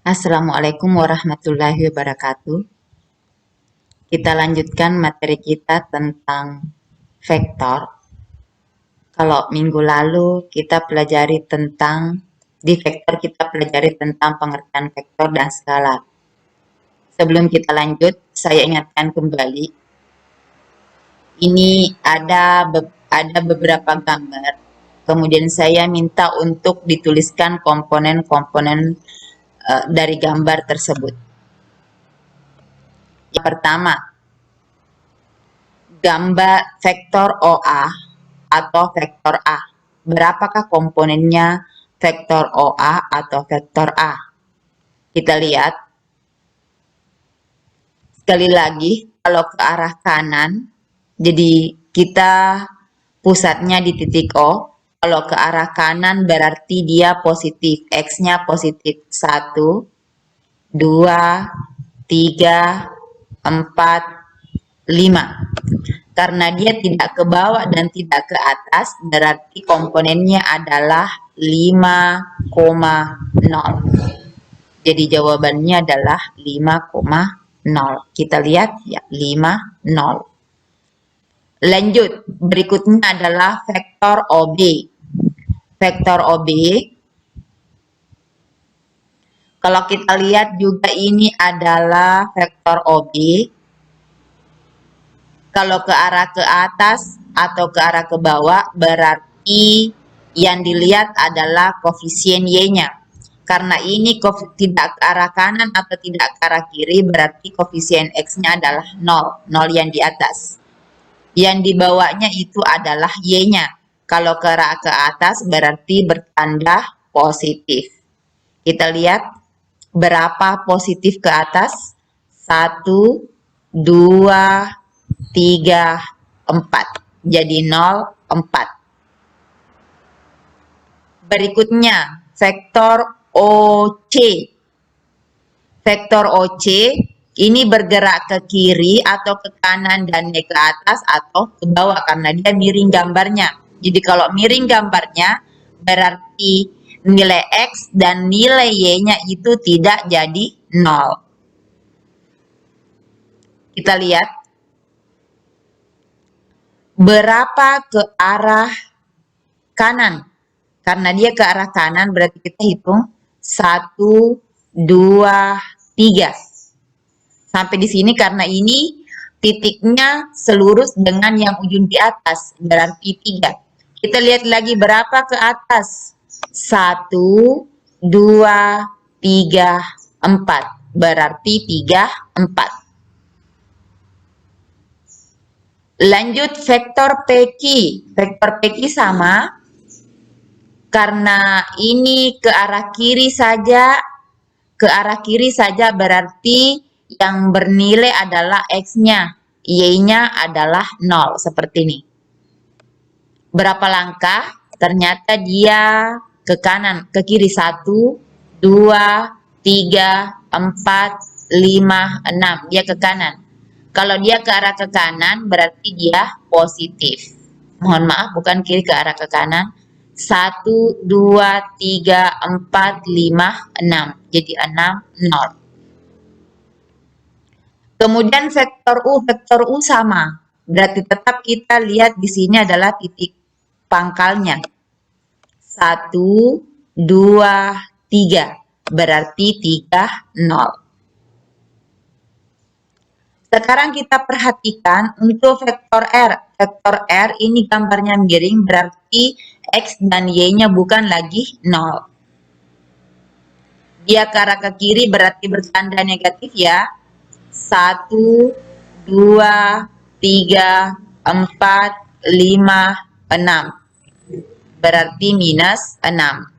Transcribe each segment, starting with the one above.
Assalamualaikum warahmatullahi wabarakatuh. Kita lanjutkan materi kita tentang vektor. Kalau minggu lalu kita pelajari tentang, di vektor kita pelajari tentang pengertian vektor dan skala. Sebelum kita lanjut, saya ingatkan kembali, ini ada beberapa gambar. Kemudian saya minta untuk dituliskan komponen-komponen dari gambar tersebut. Yang pertama, gambar vektor OA atau vektor A. Berapakah komponennya vektor OA atau vektor A? Kita lihat. Sekali lagi, kalau ke arah kanan, jadi kita pusatnya di titik O. Kalau ke arah kanan berarti dia positif. X-nya positif. 1, 2, 3, 4, 5. Karena dia tidak ke bawah dan tidak ke atas, berarti komponennya adalah 5,0. Jadi jawabannya adalah 5,0. Kita lihat ya, 5,0. Lanjut, berikutnya adalah vektor OB. Vektor OB, kalau kita lihat juga ini adalah vektor OB. Kalau ke arah ke atas atau ke arah ke bawah, berarti yang dilihat adalah koefisien Y-nya. Karena ini tidak ke arah kanan atau tidak ke arah kiri, berarti koefisien X-nya adalah 0. 0 yang di atas. Yang di bawahnya itu adalah Y-nya. Kalau ke arah ke atas, berarti bertanda positif. Kita lihat berapa positif ke atas. 1, 2, 3, 4. Jadi 0, 4. Berikutnya, vektor OC. Vektor OC ini bergerak ke kiri atau ke kanan dan ke atas atau ke bawah karena dia miring gambarnya. Jadi kalau miring gambarnya berarti nilai X dan nilai Y-nya itu tidak jadi 0. Kita lihat. Berapa ke arah kanan? Karena dia ke arah kanan berarti kita hitung 1, 2, 3. Sampai di sini karena ini titiknya selurus dengan yang ujung di atas berarti 3. Kita lihat lagi berapa ke atas. 1, 2, 3, 4. Berarti 3, 4. Lanjut vektor PQ. Vektor PQ sama. Karena ini ke arah kiri saja. Ke arah kiri saja berarti yang bernilai adalah X-nya. Y-nya adalah 0. Seperti ini. Berapa langkah? Ternyata dia ke kanan. Ke kiri. 1, 2, 3, 4, 5, 6. Dia ke kanan. Kalau dia ke arah ke kanan, berarti dia positif. Mohon maaf, bukan kiri ke arah ke kanan. 1, 2, 3, 4, 5, 6. Jadi 6, 0. Kemudian vektor U sama. Berarti tetap kita lihat di sini adalah titik pangkalnya. 1, 2, 3. Berarti 3, 0. Sekarang kita perhatikan untuk vektor R. Vektor R ini gambarnya miring berarti X dan Y-nya bukan lagi 0. Dia ke arah ke kiri berarti bertanda negatif ya. 1, 2, 3, 4, 5, 6. Berarti minus 6.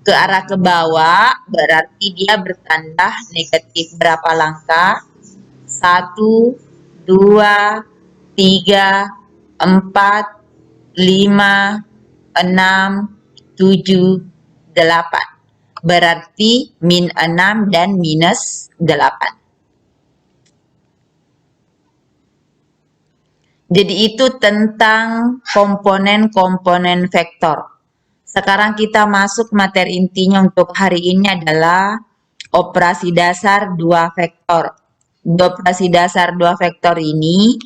Ke arah ke bawah berarti dia bertanda negatif. Berapa langkah? 1, 2, 3, 4, 5, 6, 7, 8. Berarti min 6 dan minus 8. Jadi itu tentang komponen-komponen vektor. Sekarang kita masuk materi intinya untuk hari ini adalah operasi dasar dua vektor. Di operasi dasar dua vektor ini,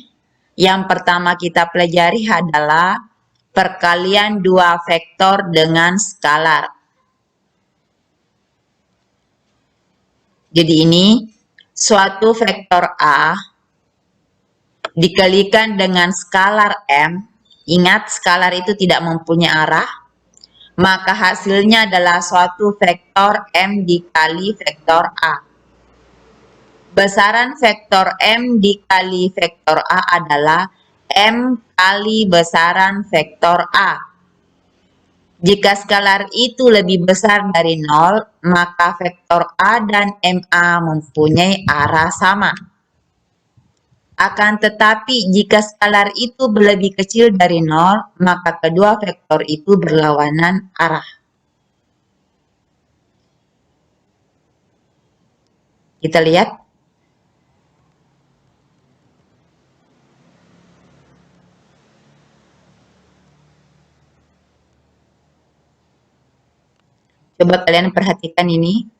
yang pertama kita pelajari adalah perkalian dua vektor dengan skalar. Jadi ini suatu vektor A dikalikan dengan skalar M. Ingat, skalar itu tidak mempunyai arah. Maka hasilnya adalah suatu vektor M dikali vektor A. Besaran vektor M dikali vektor A adalah M kali besaran vektor A. Jika skalar itu lebih besar dari 0, maka vektor A dan MA mempunyai arah sama. Akan tetapi jika skalar itu lebih kecil dari 0, maka kedua vektor itu berlawanan arah. Kita lihat. Coba kalian perhatikan ini.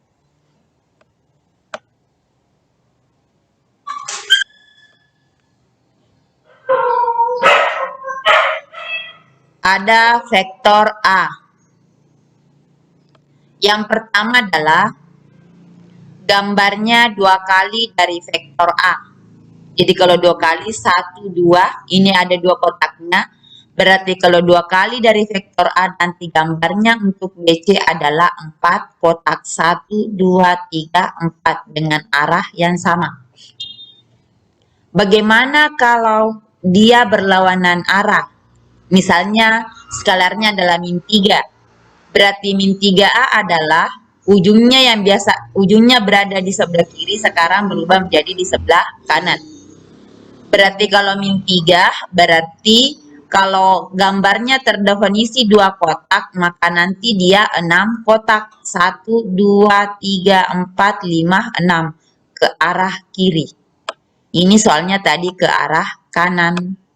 Ada vektor A. Yang pertama adalah gambarnya 2 kali dari vektor A. Jadi kalau 2 kali 1, 2, ini ada 2 kotaknya. Berarti kalau 2 kali dari vektor A nanti gambarnya untuk BC adalah 4, kotak 1, 2, 3, 4 dengan arah yang sama. Bagaimana kalau dia berlawanan arah? Misalnya skalarnya adalah min 3. Berarti min 3A adalah ujungnya yang biasa, ujungnya berada di sebelah kiri, sekarang berubah menjadi di sebelah kanan. Berarti kalau min 3, berarti kalau gambarnya terdefinisi 2 kotak, maka nanti dia 6 kotak. 1, 2, 3, 4, 5, 6 ke arah kiri. Ini soalnya tadi ke arah kanan.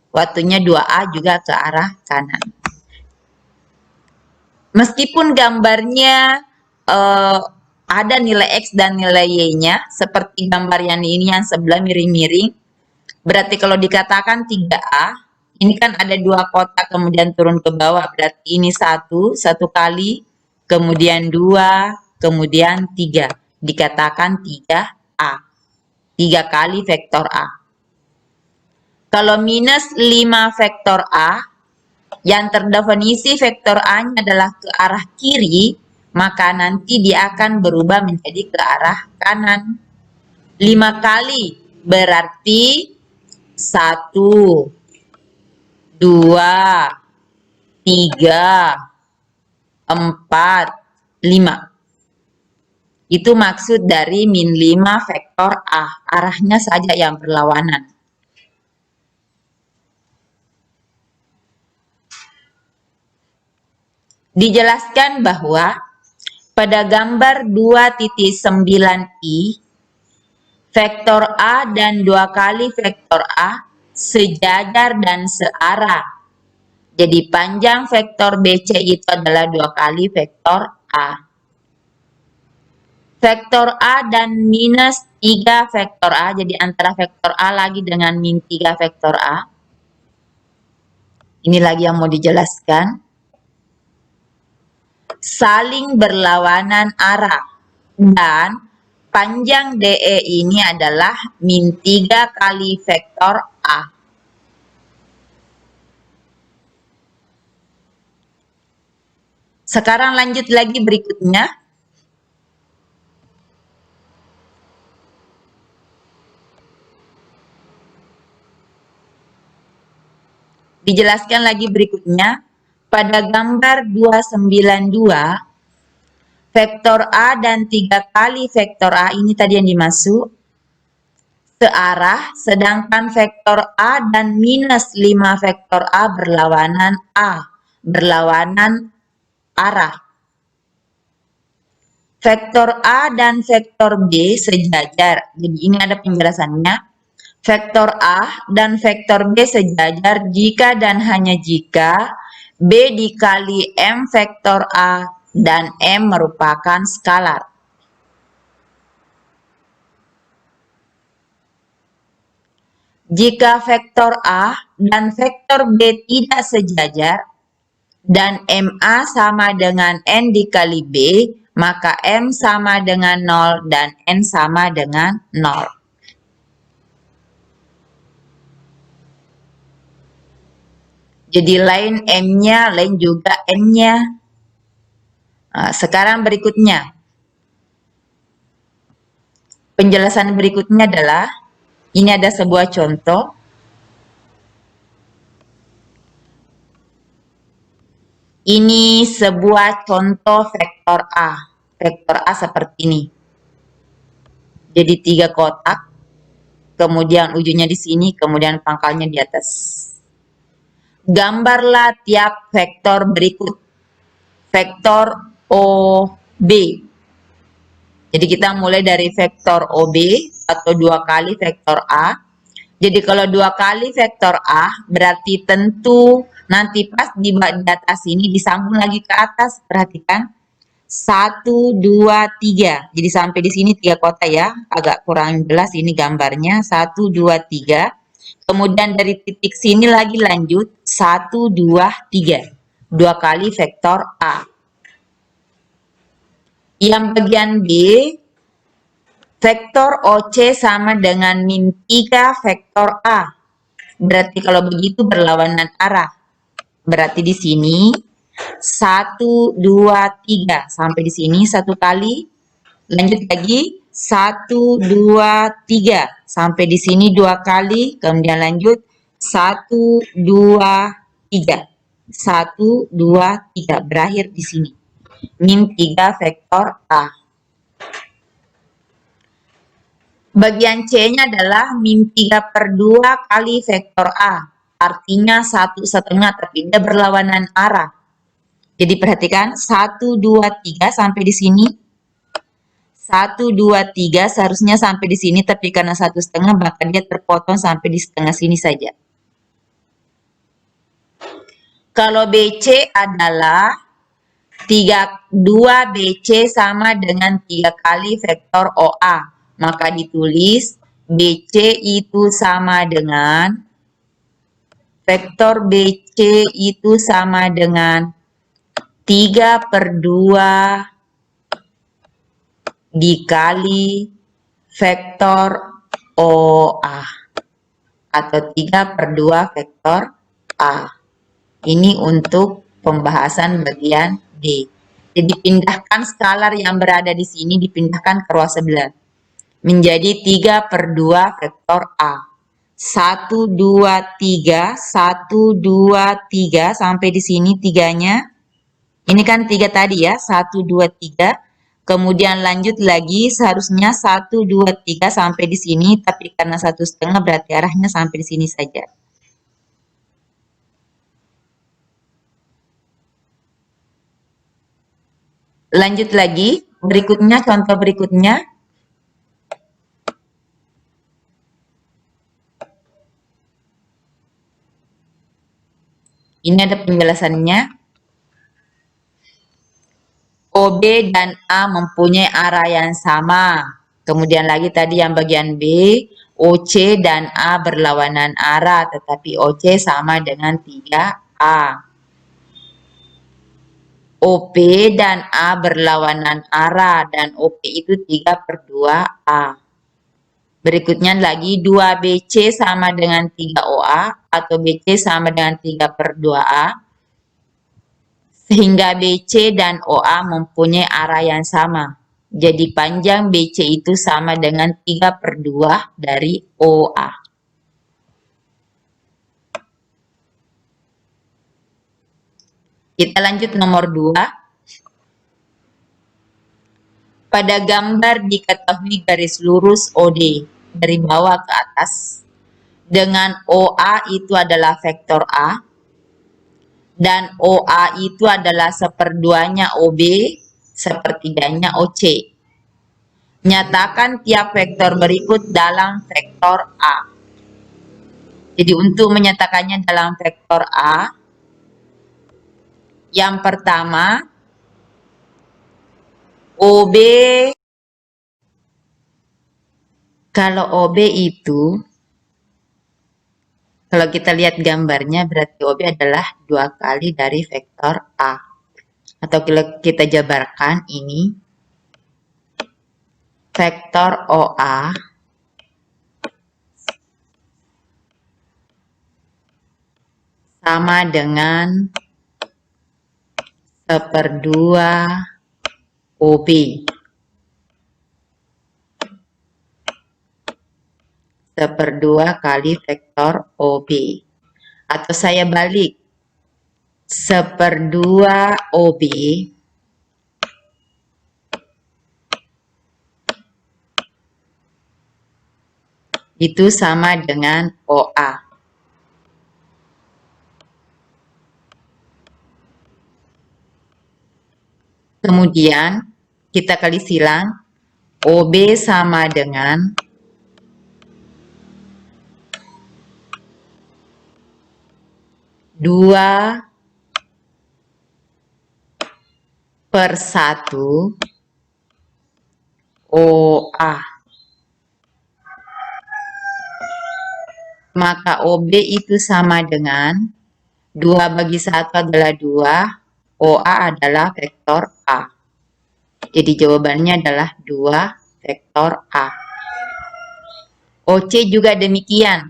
Waktunya 2A juga ke arah kanan. Meskipun gambarnya ada nilai X dan nilai Y-nya, seperti gambar yang ini yang sebelah miring-miring, berarti kalau dikatakan 3A, ini kan ada 2 kotak kemudian turun ke bawah, berarti ini 1 kali, kemudian 2, kemudian 3. Dikatakan 3A. 3 kali vektor A. Kalau minus 5 vektor A, yang terdefinisi vektor A-nya adalah ke arah kiri, maka nanti dia akan berubah menjadi ke arah kanan. 5 kali berarti 1, 2, 3, 4, 5. Itu maksud dari min 5 vektor A. Arahnya saja yang berlawanan. Dijelaskan bahwa pada gambar 2.9i, vektor A dan 2 kali vektor A sejajar dan searah. Jadi panjang vektor BC itu adalah 2 kali vektor A. Vektor A dan minus 3 vektor A, jadi antara vektor A lagi dengan min 3 vektor A. Ini lagi yang mau dijelaskan. Saling berlawanan arah dan panjang DE ini adalah min 3 kali vektor A. Sekarang lanjut lagi berikutnya. Dijelaskan lagi berikutnya. Pada gambar 292, vektor A dan 3 kali vektor A ini tadi yang dimaksud searah, sedangkan vektor A dan minus 5 vektor A berlawanan arah. Vektor A dan vektor B sejajar. Jadi ini ada penjelasannya. Vektor A dan vektor B sejajar jika dan hanya jika B dikali M vektor A dan M merupakan skalar. Jika vektor A dan vektor B tidak sejajar dan MA sama dengan N dikali B, maka M sama dengan 0 dan N sama dengan 0. Jadi lain M-nya, lain juga N-nya. Nah, sekarang berikutnya. Penjelasan berikutnya adalah, ini ada sebuah contoh. Ini sebuah contoh vektor A. Vektor A seperti ini. Jadi 3 kotak, kemudian ujungnya di sini, kemudian pangkalnya di atas. Gambarlah tiap vektor berikut. Vektor OB. Jadi kita mulai dari vektor OB atau 2 kali vektor A. Jadi kalau 2 kali vektor A berarti tentu nanti pas di atas ini disambung lagi ke atas. Perhatikan. 1, 2, 3. Jadi sampai di sini 3 kotak ya. Agak kurang jelas ini gambarnya. 1, 2, 3. Kemudian dari titik sini lagi lanjut. 1, 2, 3. 2 kali vektor A. Yang bagian B, vektor OC sama dengan min 3 vektor A. Berarti kalau begitu berlawanan arah. Berarti di sini 1, 2, 3. Sampai di sini 1 kali. Lanjut lagi. 1, 2, 3. Sampai di sini 2 kali. Kemudian lanjut. 1, 2, 3. 1, 2, 3. Berakhir di sini. Min 3 vektor A. Bagian C-nya adalah min 3/2 kali vektor A. Artinya 1/2 tapi dia berlawanan arah. Jadi perhatikan 1, 2, 3 sampai di sini. 1, 2, 3 seharusnya sampai di sini tapi karena 1/2 maka dia terpotong sampai di setengah sini saja. Kalau BC adalah 2 BC sama dengan 3 kali vektor OA. Maka ditulis BC itu sama dengan vektor BC itu sama dengan 3/2 dikali vektor OA atau 3/2 vektor A. Ini untuk pembahasan bagian D. Jadi pindahkan skalar yang berada di sini dipindahkan ke ruas sebelah. Menjadi 3/2 vektor A. 1, 2, 3, 1, 2, 3, sampai di sini 3-nya. Ini kan 3 tadi ya, 1, 2, 3. Kemudian lanjut lagi, seharusnya 1, 2, 3 sampai di sini, tapi karena 1/2 berarti arahnya sampai di sini saja. Lanjut lagi, berikutnya, contoh berikutnya. Ini ada penjelasannya. OB dan A mempunyai arah yang sama. Kemudian lagi tadi yang bagian B, OC dan A berlawanan arah, tetapi OC sama dengan 3A. OP dan A berlawanan arah, dan OP itu 3/2A. Berikutnya lagi 2BC sama dengan 3OA, atau BC sama dengan 3/2A. Sehingga BC dan OA mempunyai arah yang sama. Jadi panjang BC itu sama dengan 3/2 dari OA. Kita lanjut nomor 2. Pada gambar diketahui garis lurus OD dari bawah ke atas dengan OA itu adalah vektor A dan OA itu adalah 1/2-nya OB, 1/3-nya OC. Nyatakan tiap vektor berikut dalam vektor A. Jadi untuk menyatakannya dalam vektor A, Yang pertama, OB. Kalau OB itu, kalau kita lihat gambarnya, berarti OB adalah 2 kali dari vektor A. Atau kita jabarkan ini, vektor OA sama dengan 1/2 OB. 1/2 kali vektor OB. Atau saya balik, 1/2 OB itu sama dengan OA. Kemudian kita kali silang, OB sama dengan 2/1 OA. Maka OB itu sama dengan 2/1 adalah 2, OA adalah vektor A. Jadi jawabannya adalah 2 vektor A. OC juga demikian.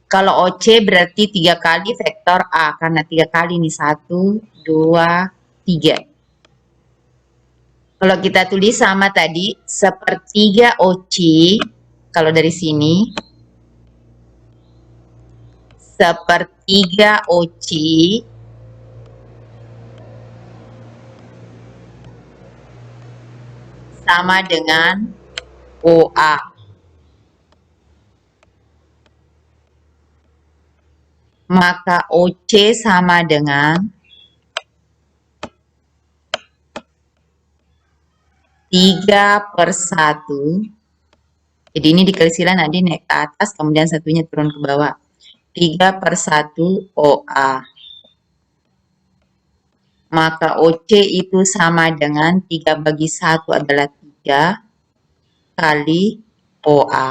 Kalau OC berarti 3 kali vektor A, karena 3 kali nih, 1, 2, 3. Kalau kita tulis sama tadi, 1/3 OC, kalau dari sini, 1/3 OC sama dengan OA. Maka OC sama dengan 3/1. Jadi ini dikali silang nanti naik ke atas, kemudian satunya turun ke bawah. 3/1 OA. Maka OC itu sama dengan 3/1 adalah 3 kali OA.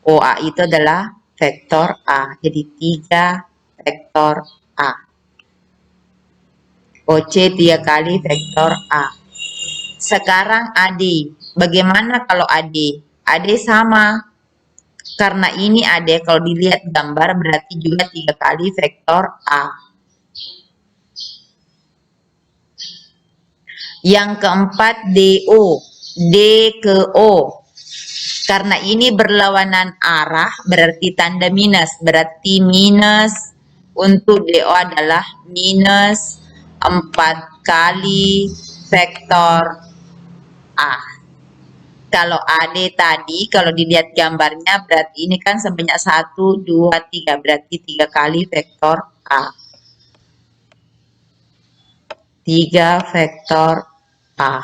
OA itu adalah vektor A. Jadi 3 vektor A. OC 3 kali vektor A. Sekarang AD. Bagaimana kalau AD? AD sama. Karena ini AD, kalau dilihat gambar berarti juga 3 kali vektor A. Yang keempat DO. D ke O. Karena ini berlawanan arah, berarti tanda minus. Berarti minus untuk DO adalah minus 4 kali vektor A. Kalau AD tadi, kalau dilihat gambarnya, berarti ini kan sebanyak 1, 2, 3. Berarti 3 kali vektor A. 3 vektor A.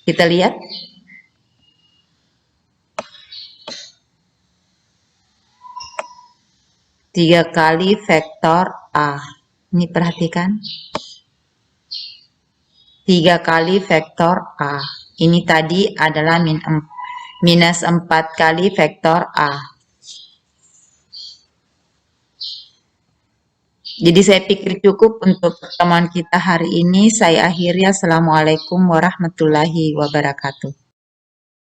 Kita lihat. Tiga kali vektor A. Ini perhatikan. 3 kali vektor A. Ini tadi adalah minus 4 kali vektor A. Jadi saya pikir cukup untuk pertemuan kita hari ini. Saya akhiri. Assalamualaikum warahmatullahi wabarakatuh.